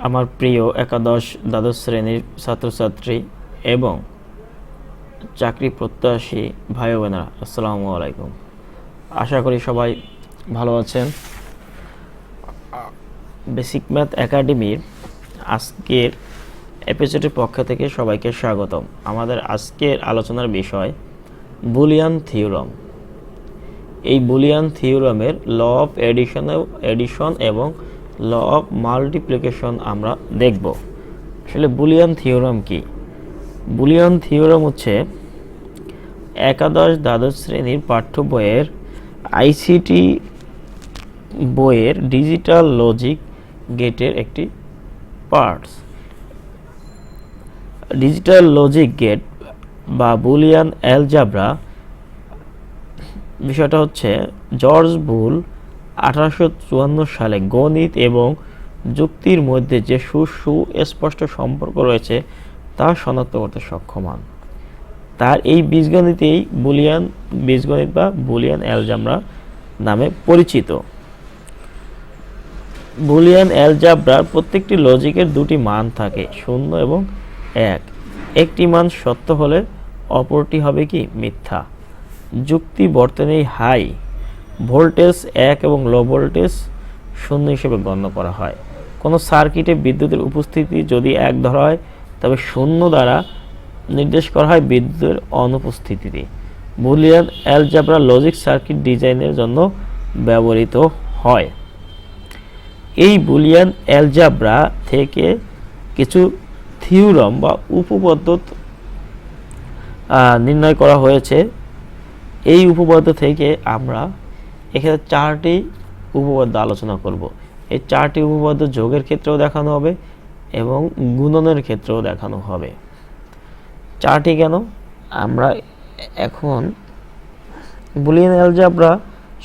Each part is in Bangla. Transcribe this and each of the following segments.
আমার প্রিয় একাদশ দ্বাদশ শ্রেণীর ছাত্রছাত্রী এবং চাকরি প্রত্যাশী ভাই বোনেরা, আসসালামু আলাইকুম। আশা করি সবাই ভালো আছেন। বেসিক ম্যাথ একাডেমির আজকের এপিসোডের পক্ষ থেকে সবাইকে স্বাগতম। আমাদের আজকের আলোচনার বিষয় বুলিয়ান থিওরাম। এই বুলিয়ান থিওরামের ল অফ এডিশন এবং ল অফ মাল্টিপ্লিকেশন আমরা দেখব। আসলে বুলিয়ান থিওরাম কি? বুলিয়ান থিওরাম হচ্ছে একাদশ দ্বাদশ শ্রেণীর পাঠ্য বইয়ের আইসিটি বইয়ের ডিজিটাল লজিক গেটের একটি পার্টস। ডিজিটাল লজিক গেট বা বুলিয়ান অ্যালজাব্রা বিষয়টা হচ্ছে জর্জ বুল 1854 সালে গণিত এবং যুক্তির মধ্যে যে সুস্পষ্ট সম্পর্ক রয়েছে তা শনাক্ত করতে সক্ষম হন। তার এই বীজগণিতেই বুলিয়ান বীজগণিত বা বুলিয়ান অ্যালজাব্রা নামে পরিচিত। বুলিয়ান অ্যালজাব্রার প্রত্যেকটি লজিকের দুটি মান থাকে, 0 এবং 1। একটি মান সত্য হলে অপরটি হবে কি মিথ্যা। যুক্তি বর্তনী হাই ভোল্টেজ 1 এবং লো ভোল্টেজ 0 হিসেবে গণ্য করা হয়। কোনো সার্কিটে বিদ্যুতের উপস্থিতি যদি 1 ধরা হয় তবে 0 দ্বারা নির্দেশ করা হয় বিদ্যুতের অনুপস্থিতিতে। বুলিয়ান অ্যালজাব্রা লজিক সার্কিট ডিজাইনের জন্য ব্যবহৃত হয়। এই বুলিয়ান অ্যালজাব্রা থেকে কিছু থিওরাম বা উপপাদ্য নির্ণয় করা হয়েছে। এই উপপাদ্য থেকে আমরা এখানে 4টি উপপাদ্য আলোচনা করব। এই 4টি উপপাদ্য যোগের ক্ষেত্রেও দেখানো হবে এবং গুণনের ক্ষেত্রেও দেখানো হবে। 4টি কেন? আমরা এখন বুলিয়ান অ্যালজাব্রা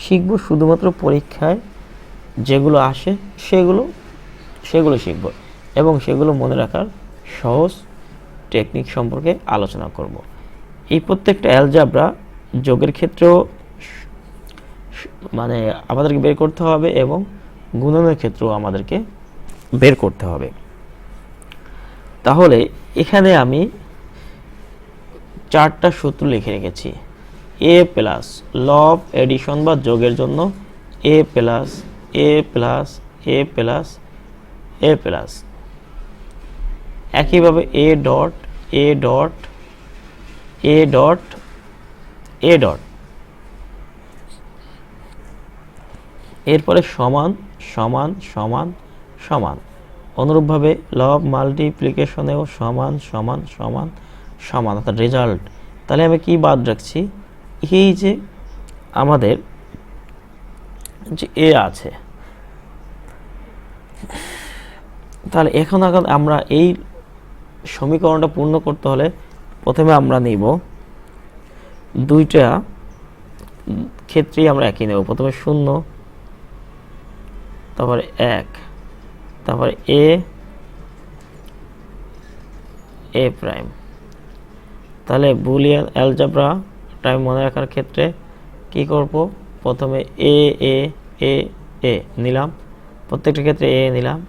শিখব শুধুমাত্র পরীক্ষায় যেগুলো আসে সেগুলো শিখব এবং সেগুলো মনে রাখার সহজ টেকনিক সম্পর্কে আলোচনা করব। এই প্রত্যেকটা অ্যালজাব্রা যোগের ক্ষেত্রেও আমাদেরকে বের করতে হবে এবং গুণনের ক্ষেত্রেও আমাদেরকে বের করতে হবে। তাহলে এখানে আমি 4টা সূত্র লিখে রেখেছি। এ প্লাস ল অফ এডিশন বা যোগের জন্য এ plus A plus A plus A plus, একইভাবে এ dot A dot A dot A dot, এরপরে সমান সমান সমান সমান। অনুরূপভাবে ল অফ মাল্টিপ্লিকেশনেও সমান সমান সমান সমান, অর্থাৎ রেজাল্ট। তাহলে আমি কি বাদ রাখছি? এই যে আমাদের যে এ আছে, তাহলে এখন আমরা এই সমীকরণটা পূর্ণ করতে হলে প্রথমে আমরা নিব দুইটা ক্ষেত্রেই আমরা একই নেব। প্রথমে 0, তারপরে 1, তারপরে এ প্রাইম। তাহলে বুলিয়ান অ্যালজাব্রা টাইম মনে রাখার ক্ষেত্রে কি করব? প্রথমে এ এ এ এ নিলাম, প্রত্যেকটা ক্ষেত্রে এ নিলাম।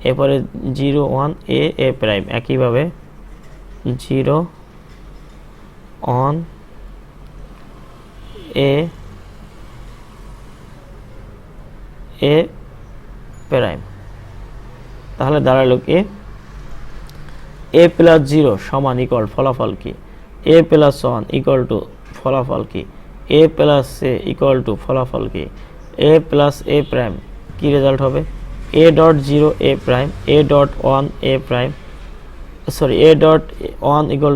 এরপরে 0 1 এ প্রাইম, একইভাবে 0 1 এ প্রাইম। তাহলে দাঁড়ালো কি? এ প্লাস 0 সমান ইকুয়াল ফলাফল কি? এ প্লাস 1 ইকুয়াল টু ফলাফল কি? A plus A equal to ফলাফল কি? এ প্লাস এ প্রাইম কি রেজাল্ট হবে? A dot 0 A prime, A dot 1 A prime, A dot 1 equal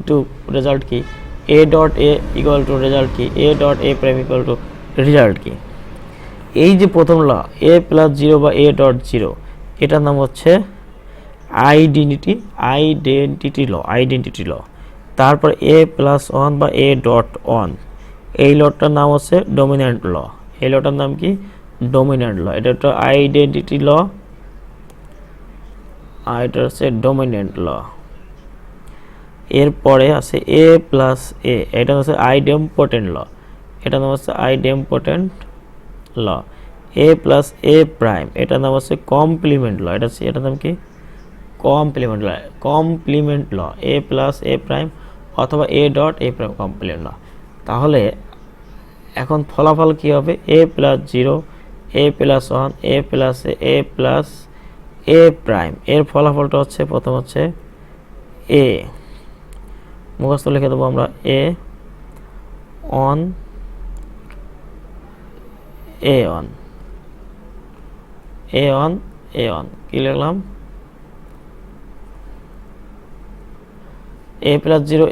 to result কি? A dot A equal to result কি? A dot A prime equal to result কি? এই যে প্রথম ল এ প্লাস 0 বা এ ডট 0, এটার নাম হচ্ছে আইডেন্টিটি ল। তারপর এ প্লাস 1 বা এ ডট 1, এই লটার নাম হচ্ছে ডমিন্যান্ট ল। এই লটার নাম কি? ডমিন্যান্ট ল। এটা একটা আইডেন্টিটি ল, আর এটা হচ্ছে ডমিন্যান্ট ল। এরপরে আছে এ প্লাস এ, এটা হচ্ছে আইডেম্পোটেন্ট ল। এটা নাম হচ্ছে idempotent law. A plus A prime, এটার নাম হচ্ছে কমপ্লিমেন্ট ল। এটার নাম কি? Complement law. Complement law, A plus A prime অথবা A dot A prime complement law. তাহলে এখন ফলাফল কি হবে? A plus 0, A plus 1, A plus A plus A prime. এর ফলাফলটা হচ্ছে প্রথম হচ্ছে এ, মুখস্থ লিখে দেবো আমরা, A on A on A on A on কি লিখলাম? A plus 0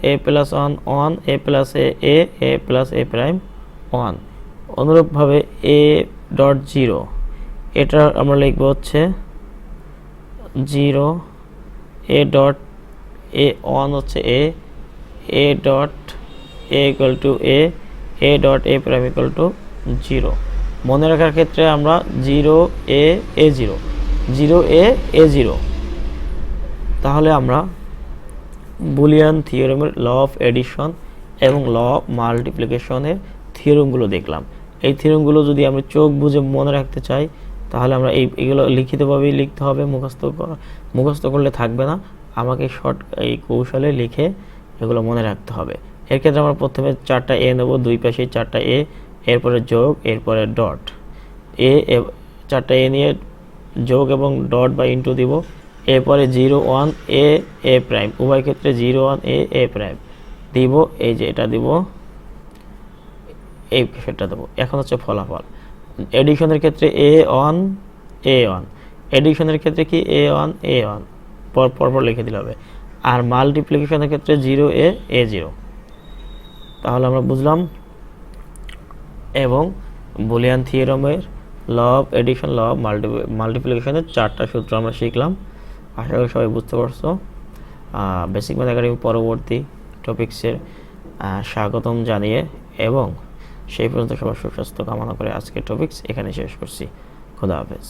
A plus 1 on, A plus A plus A prime 1। অনুরূপভাবে এ ডট 0, এটা আমরা লিখবো হচ্ছে 0, এ ডট এ 1 হচ্ছে এ dot A equal two A dot A prime equal two 0। মনে রাখার ক্ষেত্রে আমরা 0 এ 0, 0 এ 0। তাহলে আমরা বুলিয়ান থিওরেমের ল অফ এডিশন এবং ল অফ মাল্টিপ্লিকেশনের থিওরেমগুলো দেখলাম। এই থিওরেমগুলো যদি আমরা চোখ বুঝে মনে রাখতে চাই তাহলে আমরা এইগুলো লিখিতভাবেই লিখতে হবে, মুখস্থ করলে থাকবে না, আমাকে এই কৌশলে লিখে এগুলো মনে রাখতে হবে। এর ক্ষেত্রে আমরা প্রথমে 4টা এ নেব, দুই পাশে 4টা এ, এরপরে যোগ, এরপরে ডট। 4টা এ নিয়ে যোগ এবং ডট বা ইন্টু দিব, এরপরে 0 1 এ প্রাইম, উভয় ক্ষেত্রে 0 1 এ প্রাইম দিব, এই যে এটা দিব, এই সেটা দেবো। এখন হচ্ছে ফলাফল। এডিশনের ক্ষেত্রে এ অন, এডিশনের ক্ষেত্রে কি এ অন পরপর লিখে দিলে হবে। আর মাল্টিপ্লিকেশনের ক্ষেত্রে 0 এ 0। তাহলে আমরা বুঝলাম। এবং বুলিয়ান থিওরেমের law of addition, law of মাল্টিপ্লিকেশনের 4টা সূত্র আমরা শিখলাম। আশা করি সবাই বুঝতে পারছো। বেসিক ম্যাথ একাডেমি পরবর্তী টপিক্সের স্বাগতম জানিয়ে এবং সেই পর্যন্ত সবার সুস্বাস্থ্য কামনা করে আজকের টপিক্স এখানে শেষ করছি। খোদা হাফেজ।